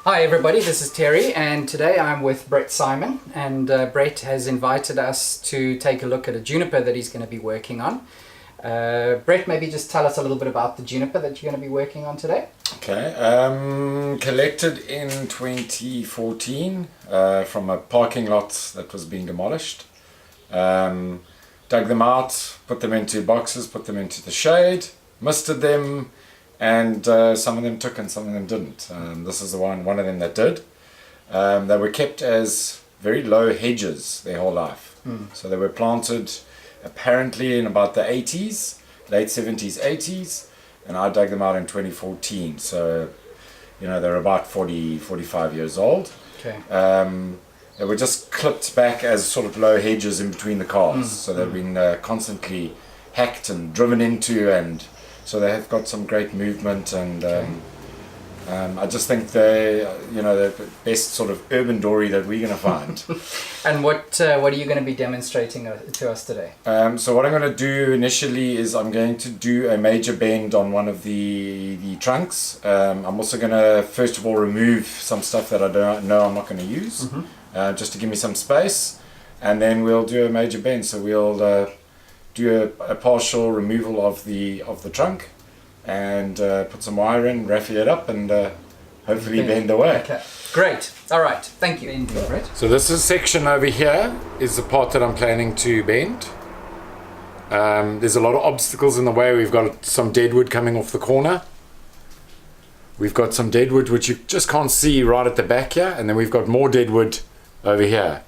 Hi everybody, this is Terry and today I'm with Brett Simon and Brett has invited us to take a look at a juniper that he's going to be working on. Brett, maybe just tell us a little bit about the juniper that you're going to be working on today. Okay, collected in 2014 from a parking lot that was being demolished. Dug them out, put them into boxes, put them into the shade, misted them, and some of them took and some of them didn't. This is the one of them that did. They were kept as very low hedges their whole life. So they were planted apparently in about the 80s, late 70s, 80s, and I dug them out in 2014. So, you know, they're about 45 years old. Okay. They were just clipped back as sort of low hedges in between the cars. So they've been constantly hacked and driven into, and so they have got some great movement, and I just think they're the best sort of urban dory that we're going to find. And what are you going to be demonstrating to us today? So what I'm going to do initially is I'm going to do a major bend on one of the trunks. I'm also going to first of all remove some stuff that I don't know I'm not going to use, just to give me some space, and then we'll do a major bend. So we'll do a partial removal of the trunk and put some wire in, raffia it up, and hopefully bend away. Okay, great. All right, thank you, Brett. So this section over here is the part that I'm planning to bend. There's a lot of obstacles in the way. We've got some dead wood coming off the corner. We've got some dead wood which you just can't see right at the back here, and then we've got more dead wood over here.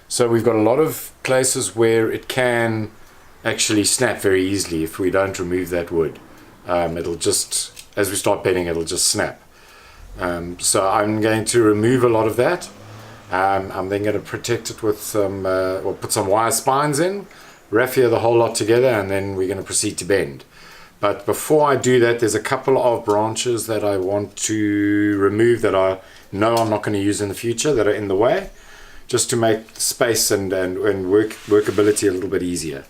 So we've got a lot of places where it can actually snap very easily if we don't remove that wood. It'll just, as we start bending, it'll just snap. So I'm going to remove a lot of that. I'm then going to protect it with some, or put some wire spines in, raffia the whole lot together, and then we're going to proceed to bend. But before I do that, there's a couple of branches that I want to remove that I know I'm not going to use in the future, that are in the way, just to make space and workability a little bit easier.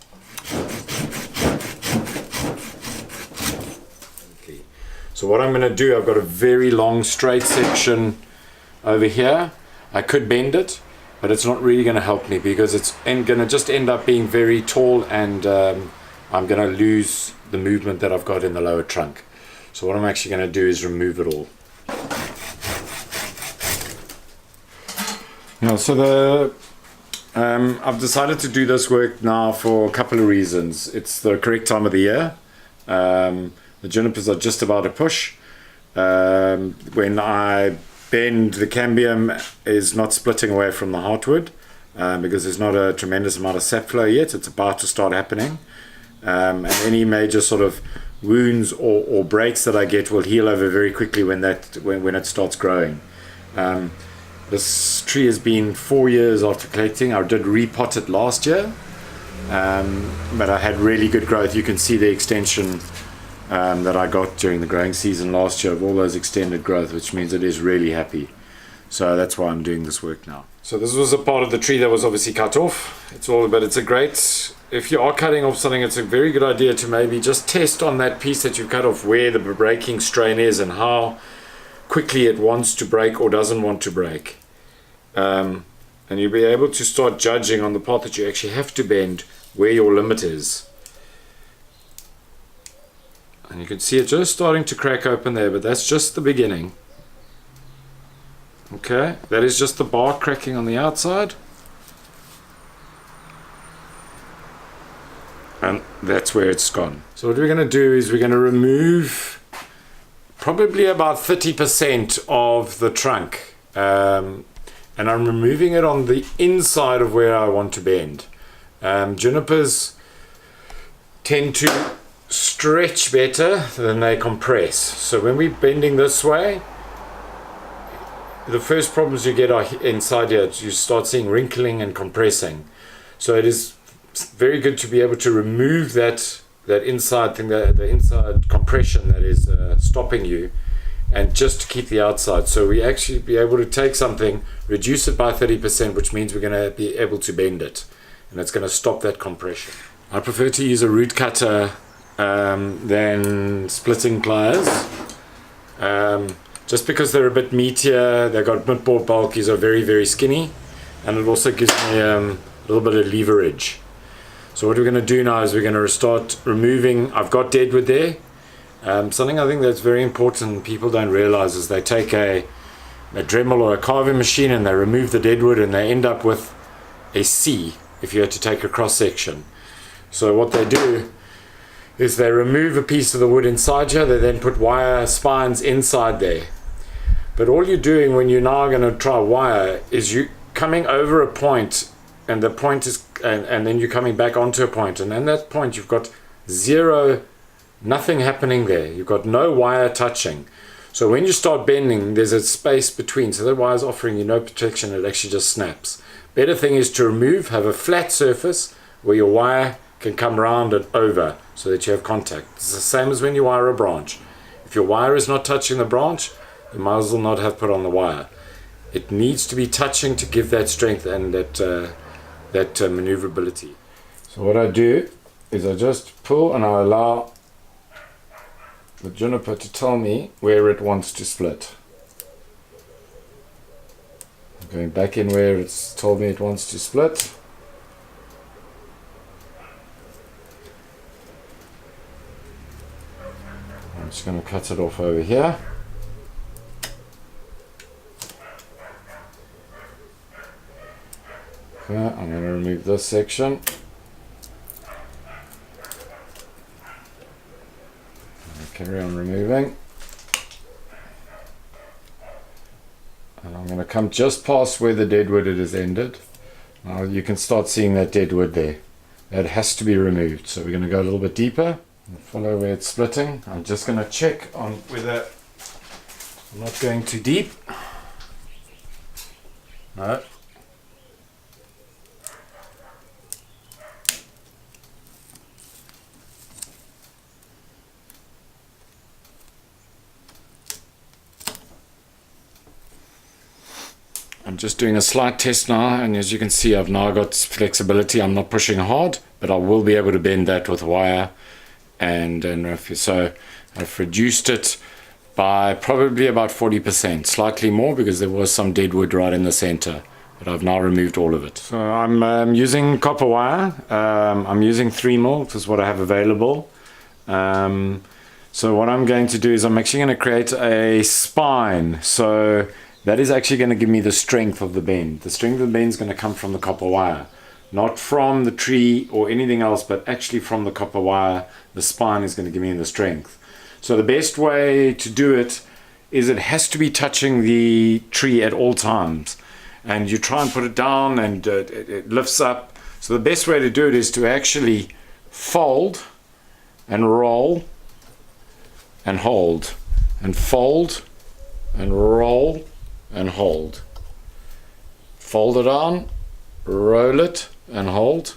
Okay. So what I'm going to do, I've got a very long straight section over here. I could bend it, but it's not really going to help me because it's going to just end up being very tall, and I'm going to lose the movement that I've got in the lower trunk. So what I'm actually going to do is remove it all. Now, so I've decided to do this work now for a couple of reasons. It's the correct time of the year. The junipers are just about to push. When I bend, the cambium is not splitting away from the heartwood because there's not a tremendous amount of sap flow yet. It's about to start happening. And any major sort of wounds or breaks that I get will heal over very quickly when it starts growing. This tree has been 4 years after collecting. I did repot it last year, but I had really good growth. You can see the extension that I got during the growing season last year of all those extended growth, which means it is really happy. So that's why I'm doing this work now. So this was a part of the tree that was obviously cut off. It's a great, if you are cutting off something, it's a very good idea to maybe just test on that piece that you cut off where the breaking strain is and how quickly it wants to break or doesn't want to break. And you'll be able to start judging on the part that you actually have to bend where your limit is. And you can see it just starting to crack open there, but that's just the beginning. Okay, that is just the bark cracking on the outside. And that's where it's gone. So what we're going to do is we're going to remove probably about 30% of the trunk. And I'm removing it on the inside of where I want to bend. Junipers tend to stretch better than they compress. So when we're bending this way, the first problems you get are inside here. You start seeing wrinkling and compressing. So it is very good to be able to remove that inside thing, the inside compression that is stopping you, and just to keep the outside. So we actually be able to take something, reduce it by 30%, which means we're going to be able to bend it, and it's going to stop that compression. I prefer to use a root cutter than splitting pliers. just because they're a bit meatier, they've got a bit more bulk, these are very, very skinny, and it also gives me a little bit of leverage. So what we're going to do now is we're going to start removing. I've got deadwood there. Something I think that's very important people don't realize is they take a Dremel or a carving machine and they remove the deadwood and they end up with a C if you had to take a cross section. So what they do is they remove a piece of the wood inside here, they then put wire spines inside there. But all you're doing when you're now going to try wire is you coming over a point, and the point is, and then you're coming back onto a point, and at that point you've got nothing happening there. You've got no wire touching. So when you start bending, there's a space between, so that wire's offering you no protection, it actually just snaps. Better thing is to remove, have a flat surface where your wire can come round and over so that you have contact. It's the same as when you wire a branch. If your wire is not touching the branch, you might as well not have put on the wire. It needs to be touching to give that strength and that maneuverability. So what I do is I just pull and I allow the juniper to tell me where it wants to split. I'm going back in where it's told me it wants to split. I'm just going to cut it off over here. Okay, I'm going to remove this section. Carry on removing. And I'm going to come just past where the deadwood it has ended. Now you can start seeing that deadwood there. That has to be removed. So we're going to go a little bit deeper and follow where it's splitting. I'm just going to check on whether I'm not going too deep. No. I'm just doing a slight test now, and as you can see I've now got flexibility. I'm not pushing hard, but I will be able to bend that with wire, and so I've reduced it by probably about 40%, slightly more because there was some deadwood right in the center, but I've now removed all of it. So I'm using copper wire. I'm using 3mm, which is what I have available. So what I'm going to do is I'm actually going to create a spine. So that is actually going to give me the strength of the bend. The strength of the bend is going to come from the copper wire, not from the tree or anything else, but actually from the copper wire. The spine is going to give me the strength. So the best way to do it is it has to be touching the tree at all times. And you try and put it down and it lifts up. So the best way to do it is to actually fold and roll and hold, and fold and roll and hold. Fold it on, roll it and hold,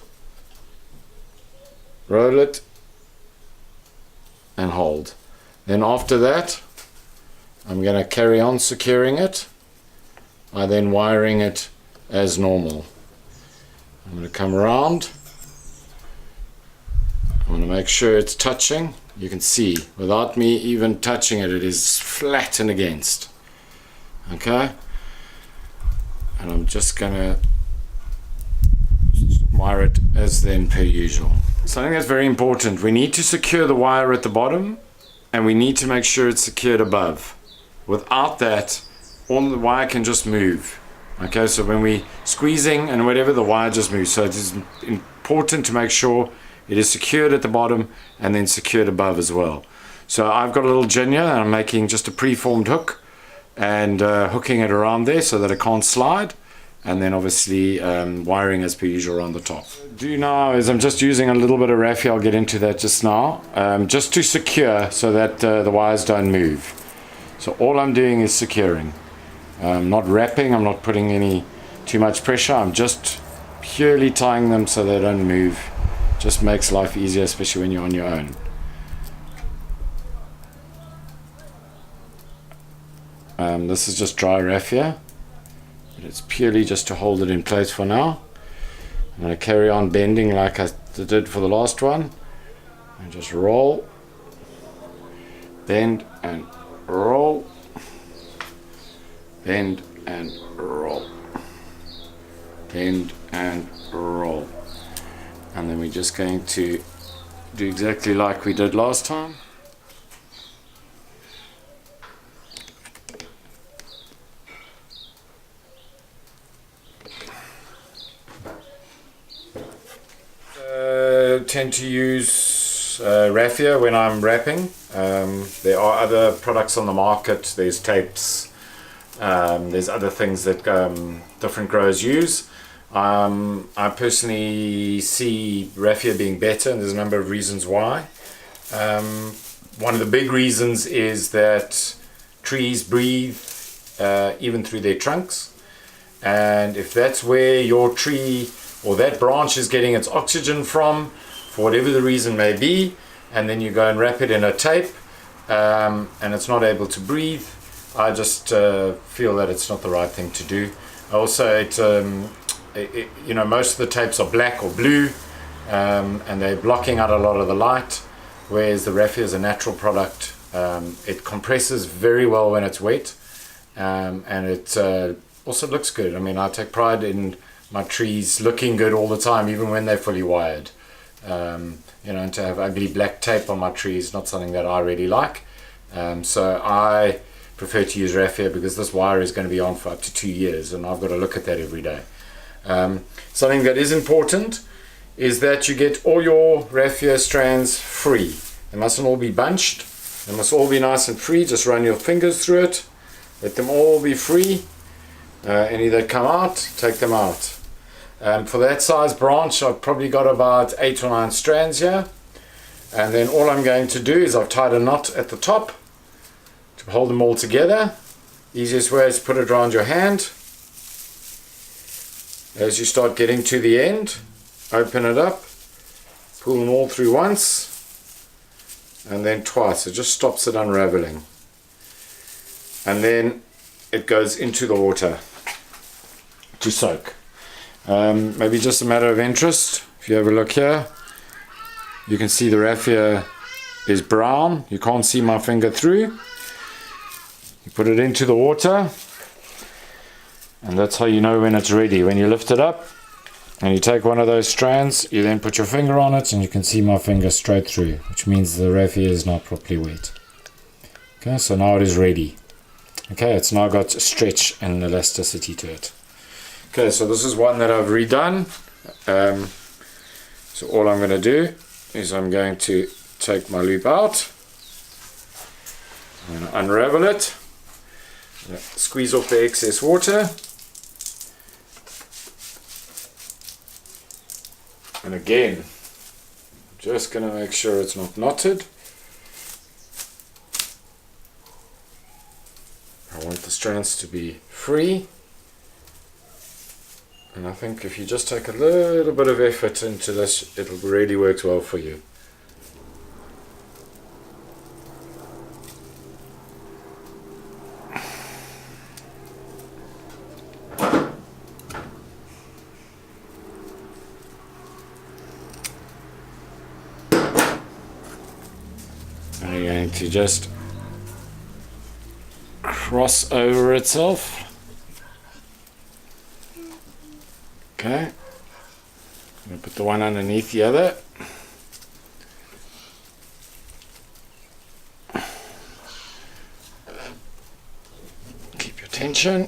roll it and hold. Then after that I'm going to carry on securing it by then wiring it as normal. I'm going to come around. I'm going to make sure it's touching. You can see without me even touching it, it is flat and against. Okay, and I'm just going to wire it as then per usual. Something that's very important, we need to secure the wire at the bottom and we need to make sure it's secured above. Without that, all the wire can just move. Okay, so when we squeezing and whatever, the wire just moves. So it is important to make sure it is secured at the bottom and then secured above as well. So I've got a little junior and I'm making just a preformed hook and hooking it around there so that it can't slide, and then obviously wiring as per usual around the top. What I do now is I'm just using a little bit of raffia. I'll get into that just now, just to secure so that the wires don't move. So all I'm doing is securing. I'm not wrapping, I'm not putting any too much pressure, I'm just purely tying them so they don't move. Just makes life easier, especially when you're on your own. This is just dry raffia, but it's purely just to hold it in place for now. I'm going to carry on bending like I did for the last one, and just roll, bend and roll, bend and roll, bend and roll. And then we're just going to do exactly like we did last time. Tend to use raffia when I'm wrapping. There are other products on the market. There's tapes, there's other things that different growers use. I personally see raffia being better, and there's a number of reasons why. One of the big reasons is that trees breathe even through their trunks, and if that's where your tree or that branch is getting its oxygen from, for whatever the reason may be, and then you go and wrap it in a tape and it's not able to breathe, I just feel that it's not the right thing to do. Also, you know, most of the tapes are black or blue, and they're blocking out a lot of the light, whereas the raffia is a natural product. It compresses very well when it's wet, and it also looks good. I mean, I take pride in my trees looking good all the time, even when they're fully wired. You know, and to have ugly black tape on my trees is not something that I really like. So I prefer to use raffia because this wire is going to be on for up to 2 years, and I've got to look at that every day. Something that is important is that you get all your raffia strands free. They mustn't all be bunched. They must all be nice and free. Just run your fingers through it. Let them all be free. Any that come out, take them out. For that size branch, I've probably got about 8 or 9 strands here. And then all I'm going to do is I've tied a knot at the top to hold them all together. Easiest way is to put it around your hand. As you start getting to the end, open it up, pull them all through once, and then twice. It just stops it unraveling. And then it goes into the water to soak. Maybe just a matter of interest, if you have a look here, you can see the raffia is brown. You can't see my finger through. You put it into the water, and that's how you know when it's ready. When you lift it up and you take one of those strands, you then put your finger on it and you can see my finger straight through, which means the raffia is not properly wet. Okay, so now it is ready. Okay, it's now got stretch and elasticity to it. Okay, so this is one that I've redone. So all I'm going to do is I'm going to take my loop out. I'm going to unravel it. Squeeze off the excess water. And again, just going to make sure it's not knotted. I want the strands to be free. And I think if you just take a little bit of effort into this, it'll really work well for you. And you're going to just cross over itself. Okay, I'm going to put the one underneath the other. Keep your tension.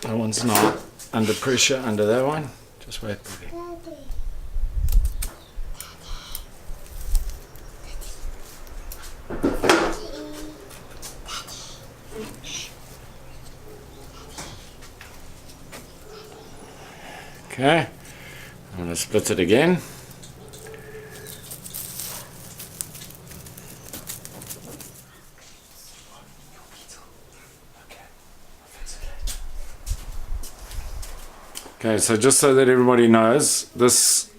That one's not under pressure under that one. Just wait, baby. Okay, I'm going to split it again. Okay, so just so that everybody knows, this,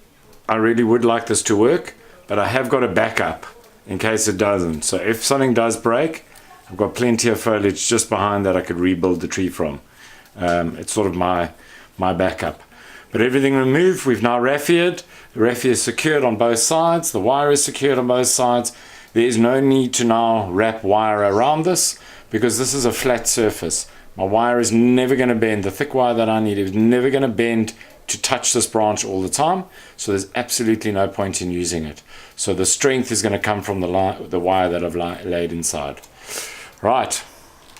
I really would like this to work, but I have got a backup in case it doesn't. So if something does break, I've got plenty of foliage just behind that I could rebuild the tree from. It's sort of my backup. But everything removed, we've now raffiered. The raffia is secured on both sides. The wire is secured on both sides. There is no need to now wrap wire around this because this is a flat surface. My wire is never going to bend. The thick wire that I need is never going to bend to touch this branch all the time. So there's absolutely no point in using it. So the strength is going to come from the wire that I've laid inside. Right,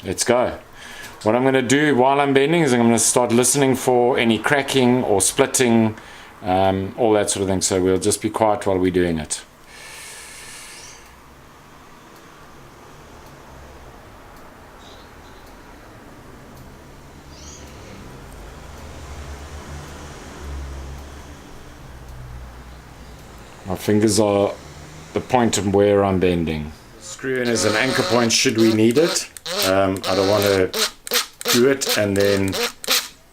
let's go. What I'm going to do while I'm bending is I'm going to start listening for any cracking or splitting, all that sort of thing. So we'll just be quiet while we're doing it. My fingers are the point of where I'm bending. Screw in as an anchor point should we need it. I don't want to do it and then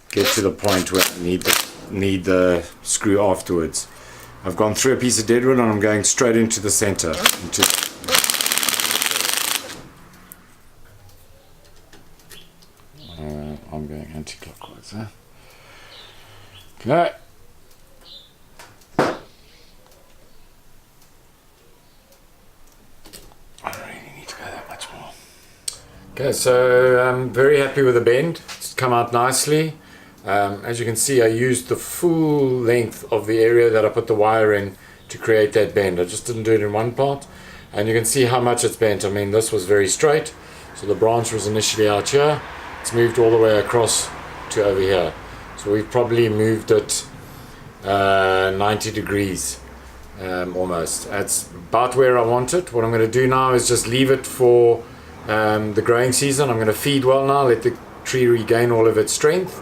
get to the point where I need the screw afterwards. I've gone through a piece of deadwood and I'm going straight into the center. I'm going anti-clockwise. Huh? Okay. Okay, so I'm very happy with the bend. It's come out nicely. As you can see, I used the full length of the area that I put the wire in to create that bend. I just didn't do it in one part. And you can see how much it's bent. I mean, this was very straight. So the branch was initially out here. It's moved all the way across to over here. So we've probably moved it 90 degrees almost. That's about where I want it. What I'm going to do now is just leave it for the growing season. I'm going to feed well now, let the tree regain all of its strength,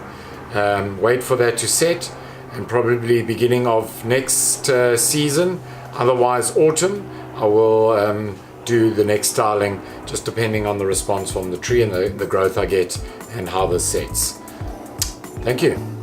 wait for that to set, and probably beginning of next season, otherwise autumn, I will do the next styling, just depending on the response from the tree and the growth I get and how this sets. Thank you.